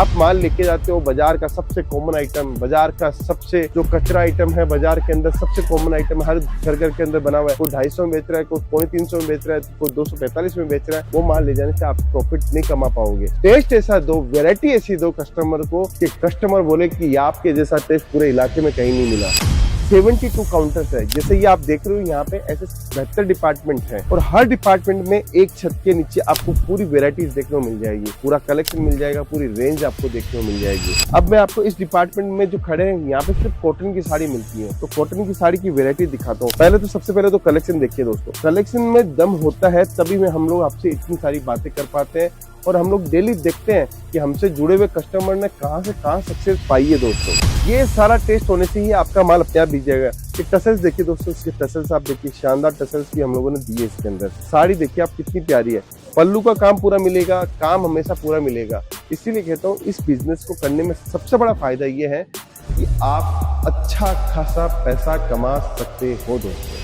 आप माल लेके जाते हो बाजार का सबसे कॉमन आइटम, बाजार का सबसे जो कचरा आइटम है, बाजार के अंदर सबसे कॉमन आइटम हर घर घर के अंदर बना हुआ है। कोई 250 में बेच रहा है, कोई 350 में बेच रहा है, कोई 245 में बेच रहा है। वो माल ले जाने से आप प्रॉफिट नहीं कमा पाओगे। टेस्ट ऐसा दो, वेरायटी ऐसी दो कस्टमर को कि कस्टमर बोले कि आपके जैसा टेस्ट पूरे इलाके में कहीं नहीं मिला। 72 काउंटर्स है। जैसे ये आप देख रहे हो, यहाँ पे ऐसे 72 डिपार्टमेंट है और हर डिपार्टमेंट में एक छत के नीचे आपको पूरी वेराइटीज देखने को मिल जाएगी, पूरा कलेक्शन मिल जाएगा, पूरी रेंज आपको देखने को मिल जाएगी। अब मैं आपको इस डिपार्टमेंट में जो खड़े हैं, यहाँ पे सिर्फ कॉटन की साड़ी मिलती है, तो कॉटन की साड़ी की वेरायटी दिखाता हूँ। पहले तो सबसे पहले तो कलेक्शन देखिए दोस्तों। कलेक्शन में दम होता है तभी में हम लोग आपसे इतनी सारी बातें कर पाते हैं और हम लोग डेली देखते हैं कि हमसे जुड़े हुए कस्टमर ने कहां से कहां सक्सेस पाई है दोस्तों। ये सारा टेस्ट होने से ही आपका माल अपने आप बिक जाएगा। ये टसल्स देखिए दोस्तों, इसके टसल्स आप देखिए, शानदार टसल्स भी हम लोगों ने दिए इसके अंदर। साड़ी देखिए आप कितनी प्यारी है, पल्लू का काम पूरा मिलेगा, काम हमेशा पूरा मिलेगा। इसीलिए कहता हूँ इस बिजनेस को करने में सबसे बड़ा फायदा ये है कि आप अच्छा खासा पैसा कमा सकते हो दोस्तों।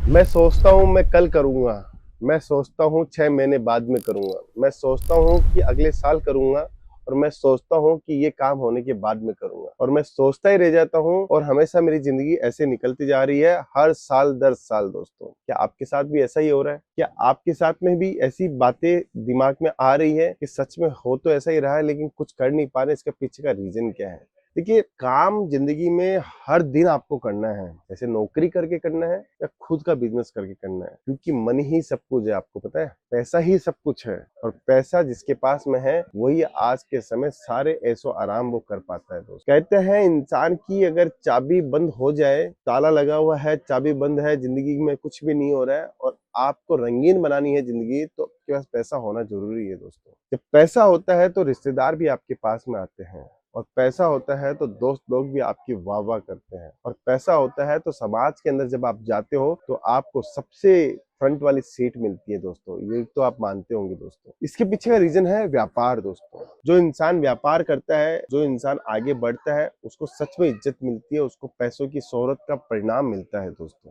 मैं सोचता हूँ मैं कल करूंगा, मैं सोचता हूँ 6 महीने बाद में करूंगा, मैं सोचता हूँ कि अगले साल करूंगा, और मैं सोचता हूँ कि ये काम होने के बाद में करूंगा, और मैं सोचता ही रह जाता हूँ और हमेशा मेरी जिंदगी ऐसे निकलती जा रही है, हर साल दर साल दोस्तों। क्या आपके साथ भी ऐसा ही हो रहा है? क्या आपके साथ में भी ऐसी बातें दिमाग में आ रही है कि सच में हो तो ऐसा ही रहा है लेकिन कुछ कर नहीं पा रहे? इसके पीछे का रीजन क्या है? देखिए, काम जिंदगी में हर दिन आपको करना है, जैसे नौकरी करके करना है या खुद का बिजनेस करके करना है, क्योंकि मन ही सब कुछ है। आपको पता है, पैसा ही सब कुछ है, और पैसा जिसके पास में है वही आज के समय सारे ऐसो आराम वो कर पाता है दोस्त। कहते हैं इंसान की अगर चाबी बंद हो जाए, ताला लगा हुआ है, चाबी बंद है, जिंदगी में कुछ भी नहीं हो रहा है और आपको रंगीन बनानी है जिंदगी, तो आपके पास पैसा होना जरूरी है दोस्तों। जब पैसा होता है तो रिश्तेदार भी आपके पास में आते हैं, और पैसा होता है तो दोस्त लोग भी आपकी वाह वाह करते हैं, और पैसा होता है तो समाज के अंदर जब आप जाते हो तो आपको सबसे फ्रंट वाली सीट मिलती है दोस्तों। ये तो आप मानते होंगे दोस्तों। इसके पीछे का रीजन है व्यापार दोस्तों। जो इंसान व्यापार करता है, जो इंसान आगे बढ़ता है, उसको सच में इज्जत मिलती है, उसको पैसों की शोहरत का परिणाम मिलता है दोस्तों।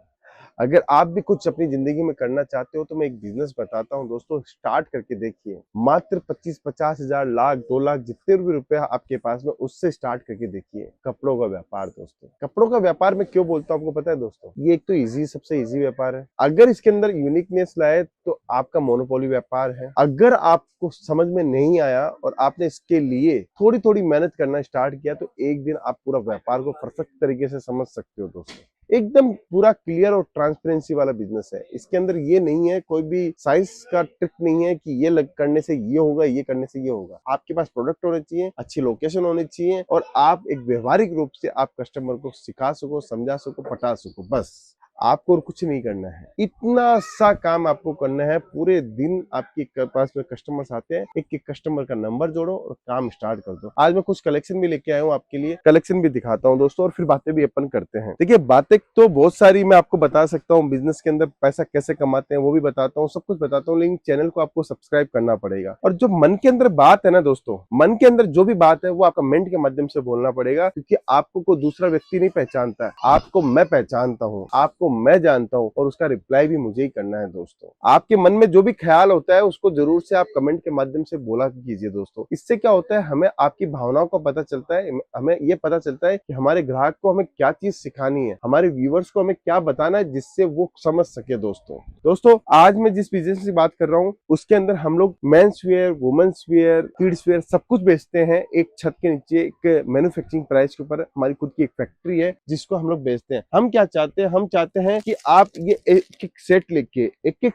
अगर आप भी कुछ अपनी जिंदगी में करना चाहते हो तो मैं एक बिजनेस बताता हूँ दोस्तों, स्टार्ट करके देखिए। मात्र 25-50 हजार, लाख, 2 लाख, जितने भी रुपए आपके पास में, उससे स्टार्ट करके देखिए कपड़ों का व्यापार दोस्तों। कपड़ों का व्यापार में क्यों बोलता हूँ आपको पता है दोस्तों? ये एक तो इजी, सबसे इजी व्यापार है। अगर इसके अंदर यूनिकनेस लाए तो आपका मोनोपोली व्यापार है। अगर आपको समझ में नहीं आया और आपने इसके लिए थोड़ी थोड़ी मेहनत करना स्टार्ट किया तो एक दिन आप पूरा व्यापार को परफेक्ट तरीके से समझ सकते हो दोस्तों। एकदम पूरा क्लियर और ट्रांसपेरेंसी वाला बिजनेस है। इसके अंदर ये नहीं है, कोई भी साइंस का ट्रिक नहीं है कि ये करने से ये होगा, ये करने से ये होगा। आपके पास प्रोडक्ट होने चाहिए, अच्छी लोकेशन होनी चाहिए, और आप एक व्यवहारिक रूप से आप कस्टमर को सिखा सको, समझा सको, पटा सको, बस। आपको और कुछ नहीं करना है, इतना सा काम आपको करना है। पूरे दिन आपके पास में कस्टमर्स आते हैं, एक एक कस्टमर का नंबर जोड़ो और काम स्टार्ट कर दो। आज मैं कुछ कलेक्शन भी लेके आया हूँ आपके लिए, कलेक्शन भी दिखाता हूँ दोस्तों, और फिर बातें भी अपन करते हैं। देखिए, बातें तो बहुत सारी मैं आपको बता सकता हूँ, बिजनेस के अंदर पैसा कैसे कमाते हैं वो भी बताता हूँ, सब कुछ बताता हूँ, लेकिन चैनल को आपको सब्सक्राइब करना पड़ेगा। और जो मन के अंदर बात है ना दोस्तों, मन के अंदर जो भी बात है वो आप कमेंट के माध्यम से बोलना पड़ेगा, क्योंकि आपको कोई दूसरा व्यक्ति नहीं पहचानता है, आपको मैं पहचानता हूँ, आपको मैं जानता हूँ, और उसका रिप्लाई भी मुझे ही करना है दोस्तों। आपके मन में जो भी ख्याल होता है उसको जरूर से आप कमेंट के माध्यम से बोला कीजिए दोस्तों। इससे क्या होता है, हमें आपकी भावनाओं का पता चलता है, हमें ये पता चलता है कि हमारे ग्राहक को हमें क्या चीज सिखानी है, हमारे व्यूवर्स को हमें क्या बताना है, जिससे वो समझ सके दोस्तों। आज मैं जिस बिजनेस की बात कर रहा हूँ उसके अंदर हम लोग men's wear, women's wear, kids wear सब कुछ बेचते हैं। एक छत के नीचे एक मैन्युफैक्चरिंग प्राइस के ऊपर हमारी खुद की एक फैक्ट्री है जिसको हम लोग बेचते हैं। हम क्या चाहते हैं, हम चाहते हैं कि आप ये एक एक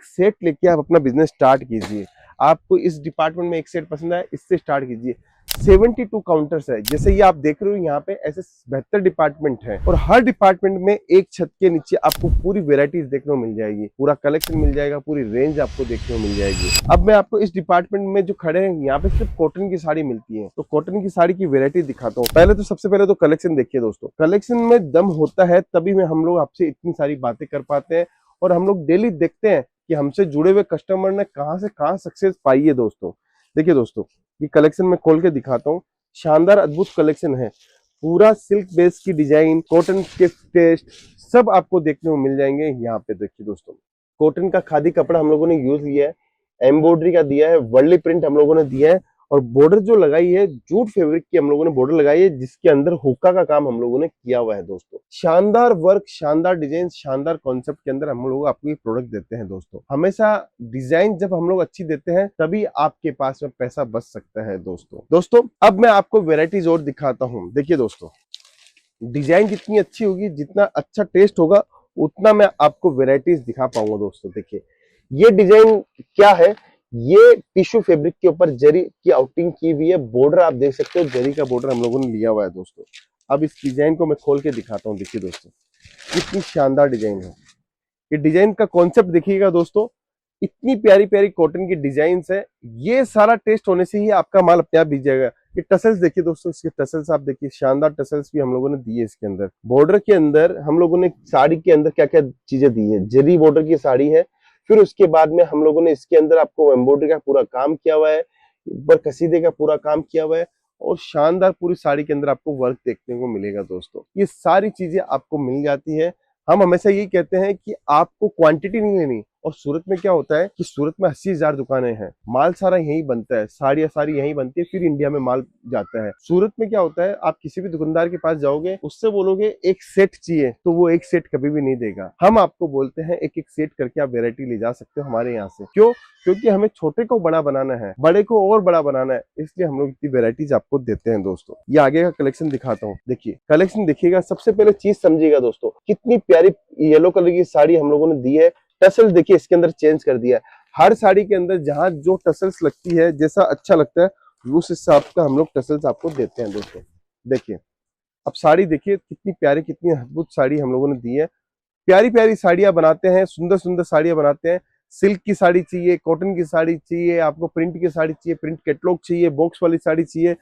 सेट लेके आप अपना बिजनेस स्टार्ट कीजिए। आपको इस डिपार्टमेंट में एक सेट पसंद आया, इससे स्टार्ट कीजिए। 72 काउंटर्स है। जैसे ये आप देख रहे हो, यहाँ पे ऐसे 72 डिपार्टमेंट है, और हर डिपार्टमेंट में एक छत के नीचे आपको पूरी वेराइटीज देखने को मिल जाएगी, पूरा कलेक्शन मिल जाएगा, पूरी रेंज आपको देखने को मिल जाएगी। अब मैं आपको इस डिपार्टमेंट में जो खड़े हैं, यहाँ पे सिर्फ कॉटन की साड़ी मिलती है, तो कॉटन की साड़ी की वेरायटी दिखाता हूँ। पहले तो सबसे पहले तो कलेक्शन देखिए दोस्तों। कलेक्शन में दम होता है तभी में हम लोग आपसे इतनी सारी बातें कर पाते हैं, और हम लोग डेली देखते हैं कि हमसे जुड़े हुए कस्टमर ने कहां से कहां सक्सेस पाई है दोस्तों। देखिए दोस्तों, ये कलेक्शन मैं खोल के दिखाता हूँ। शानदार अद्भुत कलेक्शन है, पूरा सिल्क बेस की डिजाइन, कॉटन के टेस्ट सब आपको देखने को मिल जाएंगे। यहाँ पे देखिए दोस्तों, कॉटन का खादी कपड़ा हम लोगों ने यूज लिया है। एम्ब्रॉयडरी का दिया है, वर्ली प्रिंट हम लोगों ने दिया है, और बॉर्डर जो लगाई है जूट फैब्रिक की हम लोगों ने बॉर्डर लगाई है, जिसके अंदर हुक्का का काम हम लोगों ने किया हुआ है दोस्तों। शानदार वर्क, शानदार डिजाइन, शानदार कॉन्सेप्ट के अंदर हम लोग आपको ये प्रोडक्ट देते हैं दोस्तों। हमेशा डिजाइन जब हम लोग अच्छी देते हैं तभी आपके पास में पैसा बच सकता है दोस्तों। अब मैं आपको वेराइटीज और दिखाता हूँ। देखिए दोस्तों, डिजाइन जितनी अच्छी होगी, जितना अच्छा टेस्ट होगा, उतना मैं आपको वेराइटीज दिखा पाऊंगा दोस्तों। देखिए ये डिजाइन क्या है, ये टिश्यू फैब्रिक के ऊपर जरी की आउटिंग की हुई है। बॉर्डर आप देख सकते हो, जरी का बॉर्डर हम लोगों ने लिया हुआ है दोस्तों। अब इस डिजाइन को मैं खोल के दिखाता हूँ। देखिए दोस्तों, कितनी शानदार डिजाइन है। ये डिजाइन का कॉन्सेप्ट देखिएगा दोस्तों, इतनी प्यारी प्यारी कॉटन की डिजाइन है। ये सारा टेस्ट होने से ही आपका माल अपने आप बिक जाएगा। ये टसल्स देखिए दोस्तों, इसके टसल्स आप देखिए, शानदार टसल्स भी हम लोगों ने दिए इसके अंदर। बॉर्डर के अंदर हम लोगों ने साड़ी के अंदर क्या क्या चीजें दी है, जरी बॉर्डर की साड़ी है। फिर उसके बाद में हम लोगों ने इसके अंदर आपको एम्ब्रॉयडरी का पूरा काम किया हुआ है, ऊपर कसीदे का पूरा काम किया हुआ है, और शानदार पूरी साड़ी के अंदर आपको वर्क देखने को मिलेगा दोस्तों। ये सारी चीजें आपको मिल जाती है। हम हमेशा यही कहते हैं कि आपको क्वांटिटी नहीं लेनी। और सूरत में क्या होता है कि सूरत में 80,000 दुकानें हैं, माल सारा यहीं बनता है, साड़ियां सारी यहीं बनती है, फिर इंडिया में माल जाता है। सूरत में क्या होता है, आप किसी भी दुकानदार के पास जाओगे, उससे बोलोगे एक सेट चाहिए, तो वो एक सेट कभी भी नहीं देगा। हम आपको बोलते हैं एक एक सेट करके आप वेरायटी ले जा सकते हो हमारे यहाँ से। क्यों? क्योंकि हमें छोटे को बड़ा बनाना है, बड़े को और बड़ा बनाना है, इसलिए हम लोग इतनी वेराइटीज आपको देते हैं दोस्तों। ये आगे का कलेक्शन दिखाता हूँ। देखिए कलेक्शन देखिएगा, सबसे पहले चीज समझिएगा दोस्तों, कितनी प्यारी येलो कलर की साड़ी हम लोगों ने दी है। टसल देखिए इसके अंदर चेंज कर दिया है। हर साड़ी के अंदर जहां जो टसल्स लगती है, जैसा अच्छा लगता है उस हिसाब का हम लोग टसल्स आपको देते हैं दोस्तों। देखिए अब साड़ी देखिए कितनी प्यारी, कितनी अद्भुत साड़ी हम लोगों ने दी है। प्यारी प्यारी साड़ियां बनाते हैं, सुंदर सुंदर साड़ियां बनाते हैं। सिल्क की साड़ी चाहिए, कॉटन की साड़ी चाहिए, आपको प्रिंट की साड़ी चाहिए, प्रिंट कैटलॉग चाहिए, बॉक्स वाली साड़ी चाहिए,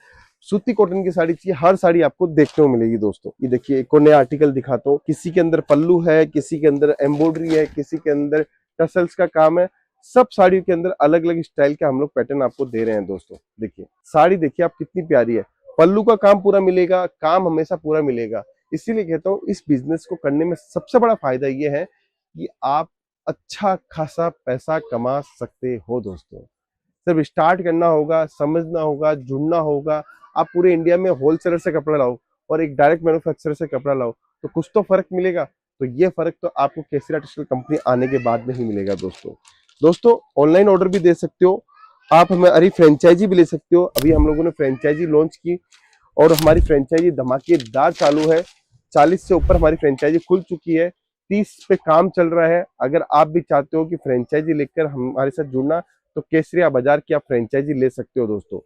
सूती कॉटन की साड़ी चाहिए, हर साड़ी आपको देखने को मिलेगी दोस्तों। ये देखिए एक और नया आर्टिकल दिखाता हूँ। किसी के अंदर पल्लू है, किसी के अंदर एम्ब्रॉयडरी है, किसी के अंदर टसल्स का काम है। सब साड़ियों के अंदर अलग अलग स्टाइल का हम लोग पैटर्न आपको दे रहे हैं दोस्तों। देखिए साड़ी देखिए आप कितनी प्यारी है, पल्लू का काम पूरा मिलेगा, काम हमेशा पूरा मिलेगा। इसीलिए कहता हूँ इस बिजनेस को करने में सबसे बड़ा फायदा ये है कि आप अच्छा खासा पैसा कमा सकते हो दोस्तों। सिर्फ स्टार्ट करना होगा, समझना होगा, जुड़ना होगा। आप पूरे इंडिया में होलसेलर से कपड़ा लाओ और एक डायरेक्ट मैन्युफैक्चरर से कपड़ा लाओ, तो कुछ तो फर्क मिलेगा। तो ये फर्क तो आपको केसरिया टेक्सटाइल कंपनी आने के बाद में ही मिलेगा दोस्तों। ऑनलाइन ऑर्डर भी दे सकते हो आप, हमारी फ्रेंचाइजी भी ले सकते हो। अभी हम लोगों ने फ्रेंचाइजी लॉन्च की और हमारी फ्रेंचाइजी धमाकेदार चालू है। 40 से ऊपर हमारी फ्रेंचाइजी खुल चुकी है, 30 पे काम चल रहा है। अगर आप भी चाहते हो कि फ्रेंचाइजी लेकर हमारे साथ जुड़ना, तो केसरिया बाजार की आप फ्रेंचाइजी ले सकते हो दोस्तों।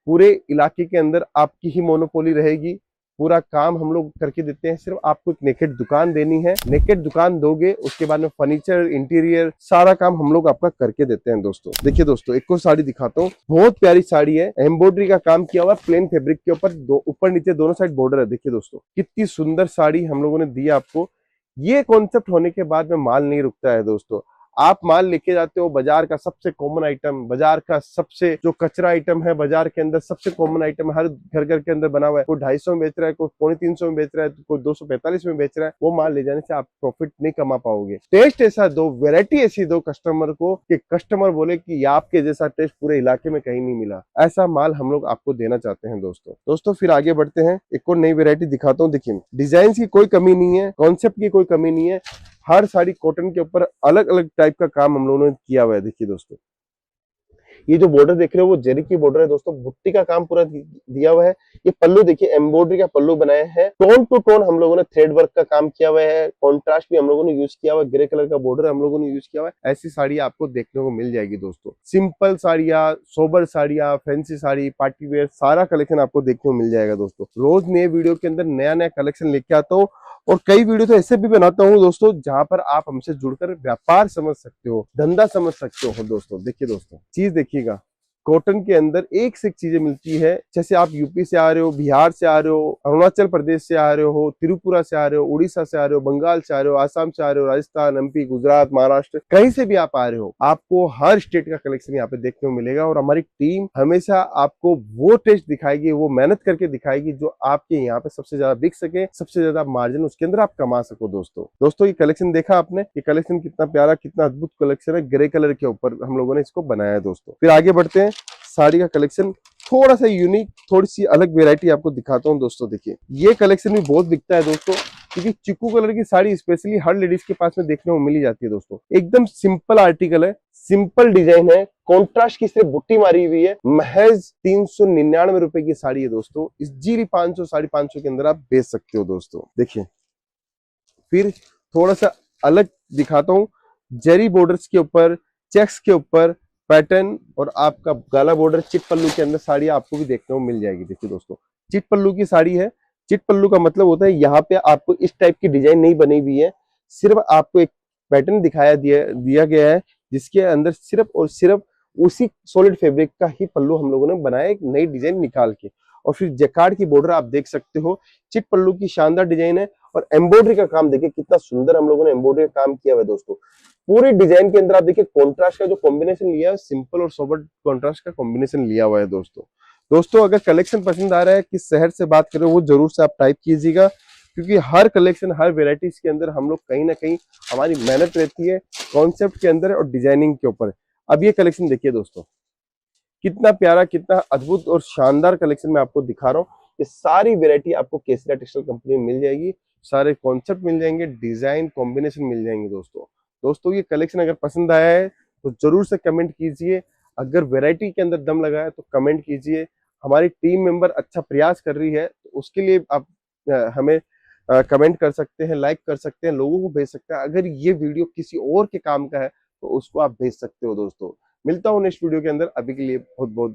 पूरे इलाके के अंदर आपकी ही मोनोपोली रहेगी, पूरा काम हम लोग करके देते हैं। सिर्फ आपको एक नेकेड दुकान देनी है, नेकेड दुकान दोगे, उसके बाद में फर्नीचर, इंटीरियर, सारा काम हम लोग आपका करके देते हैं दोस्तों। देखिए दोस्तों एक और साड़ी दिखाता हूँ, बहुत प्यारी साड़ी है, एम्ब्रॉयडरी का काम किया हुआ, प्लेन फैब्रिक के ऊपर ऊपर नीचे दोनों साइड बॉर्डर है। देखिए दोस्तों कितनी सुंदर साड़ी हम लोगों ने दी आपको। ये कॉन्सेप्ट होने के बाद में माल नहीं रुकता है दोस्तों। आप माल लेके जाते हो, बाजार का सबसे कॉमन आइटम, बाजार का सबसे जो कचरा आइटम है, बाजार के अंदर सबसे कॉमन आइटम हर घर घर के अंदर बना हुआ है। कोई 250 में बेच रहा है, कोई 350 में बेच रहा है, कोई 245 में बेच रहा है। वो माल ले जाने से आप प्रॉफिट नहीं कमा पाओगे। टेस्ट ऐसा दो, वेरायटी ऐसी दो कस्टमर को कि कस्टमर बोले कि आपके जैसा टेस्ट पूरे इलाके में कहीं नहीं मिला। ऐसा माल हम लोग आपको देना चाहते हैं दोस्तों। फिर आगे बढ़ते हैं, एक और नई वेरायटी दिखाता हूँ। देखिए डिजाइन की कोई कमी नहीं है, कॉन्सेप्ट की कोई कमी नहीं है। हर साड़ी कॉटन के ऊपर अलग अलग टाइप का काम हम लोगों ने किया हुआ है। देखिए दोस्तों ये जो बॉर्डर देख रहे हो वो जरी की बॉर्डर है दोस्तों, बुट्टी का काम पूरा दिया हुआ है। ये पल्लू देखिए, एम्ब्रॉयडरी का पल्लू बनाया है, टोन टू टोन हम लोगों ने थ्रेड वर्क का काम किया हुआ है, कॉन्ट्रास्ट भी हम लोगों ने यूज किया हुआ है, ग्रे कलर का बॉर्डर हम लोगों ने यूज किया हुआ है। ऐसी साड़ी आपको देखने को मिल जाएगी दोस्तों। सिंपल साड़ियाँ, सोबर साड़ियाँ, फैंसी साड़ी, पार्टी वेयर, सारा कलेक्शन आपको देखने को मिल जाएगा दोस्तों। रोज नए वीडियो के अंदर नया नया कलेक्शन लेके आता हूँ, और कई वीडियो तो ऐसे भी बनाता हूँ दोस्तों जहां पर आप हमसे जुड़कर व्यापार समझ सकते हो, धंधा समझ सकते हो दोस्तों। देखिए दोस्तों चीज देखिएगा, कॉटन के अंदर एक से एक चीजें मिलती है। जैसे आप यूपी से आ रहे हो, बिहार से आ रहे हो, अरुणाचल प्रदेश से आ रहे हो, त्रिपुरा से आ रहे हो, उड़ीसा से आ रहे हो, बंगाल से आ रहे हो, आसाम से आ रहे हो, राजस्थान, एमपी, गुजरात, महाराष्ट्र, कहीं से भी आप आ रहे हो, आपको हर स्टेट का कलेक्शन यहाँ पे देखने को मिलेगा। और हमारी टीम हमेशा आपको वो टेस्ट दिखाएगी, वो मेहनत करके दिखाएगी जो आपके यहाँ पे सबसे ज्यादा बिक सके, सबसे ज्यादा मार्जिन उसके अंदर आप कमा सको। दोस्तों ये कलेक्शन देखा आपने, ये कलेक्शन कितना प्यारा, कितना अद्भुत कलेक्शन है। ग्रे कलर के ऊपर हम लोगों ने इसको बनाया है दोस्तों। फिर आगे बढ़ते हैं, साड़ी का कलेक्शन थोड़ा सा यूनिक, थोड़ी सी अलग वेरायटी आपको दिखाता हूँ दोस्तों। देखिए ये कलेक्शन भी बहुत बिकता है दोस्तों, क्योंकि चिकू कलर की साड़ी स्पेशली हर लेडीज के पास में देखने को मिल जाती है दोस्तों। एकदम सिंपल आर्टिकल है, सिंपल डिजाइन है, कॉन्ट्रास्ट की सिर्फ बुट्टी मारी हुई है। महज 399 रुपए की साड़ी है दोस्तों। इस जीरी 500 550 के अंदर आप बेच सकते हो दोस्तों। देखिए फिर थोड़ा सा अलग दिखाता हूँ, जरी बॉर्डर्स के ऊपर, चेक्स के ऊपर पैटर्न और आपका गाला बॉर्डर, चिट पल्लू के अंदर साड़ी आपको भी देखने को मिल जाएगी। देखिए दोस्तों चिट पल्लू की साड़ी है। चिट पल्लू का मतलब होता है यहाँ पे आपको इस टाइप की डिजाइन नहीं बनी हुई है, सिर्फ आपको एक पैटर्न दिया गया है, जिसके अंदर सिर्फ और सिर्फ उसी सॉलिड फैब्रिक का ही पल्लू हम लोगों ने बनाया, एक नई डिजाइन निकाल के। और फिर जैकार्ड की बॉर्डर आप देख सकते हो, चिट पल्लू की शानदार डिजाइन है। और एम्ब्रॉयडरी का काम देखिए कितना सुंदर हम लोगों ने एम्ब्रॉयडरी का काम किया हुआ है दोस्तों। पूरी डिजाइन के अंदर आप देखिए कॉन्ट्रास्ट का जो कॉम्बिनेशन लिया है, सिंपल और सोबर कॉन्ट्रास्ट का कॉम्बिनेशन लिया हुआ है दोस्तों अगर कलेक्शन पसंद आ रहा है, किस शहर से बात कर रहे हो, वो जरूर से आप टाइप कीजिएगा, क्योंकि हर कलेक्शन, हर वेराइटीज के अंदर हम लोग कहीं ना कहीं हमारी मेहनत रहती है कॉन्सेप्ट के अंदर और डिजाइनिंग के ऊपर। अब ये कलेक्शन देखिए दोस्तों, कितना प्यारा, कितना अद्भुत और शानदार कलेक्शन मैं आपको दिखा रहा हूँ। ये सारी वेरायटी आपको केसरिया टेक्सटाइल कंपनी में मिल जाएगी, सारे कॉन्सेप्ट मिल जाएंगे, डिजाइन कॉम्बिनेशन मिल जाएंगे दोस्तों ये कलेक्शन अगर पसंद आया है तो जरूर से कमेंट कीजिए। अगर वैरायटी के अंदर दम लगा है तो कमेंट कीजिए। हमारी टीम मेंबर अच्छा प्रयास कर रही है, तो उसके लिए आप हमें कमेंट कर सकते हैं, लाइक कर सकते हैं, लोगों को भेज सकते हैं। अगर ये वीडियो किसी और के काम का है तो उसको आप भेज सकते हो दोस्तों। मिलता हूँ नेक्स्ट वीडियो के अंदर, अभी के लिए बहुत बहुत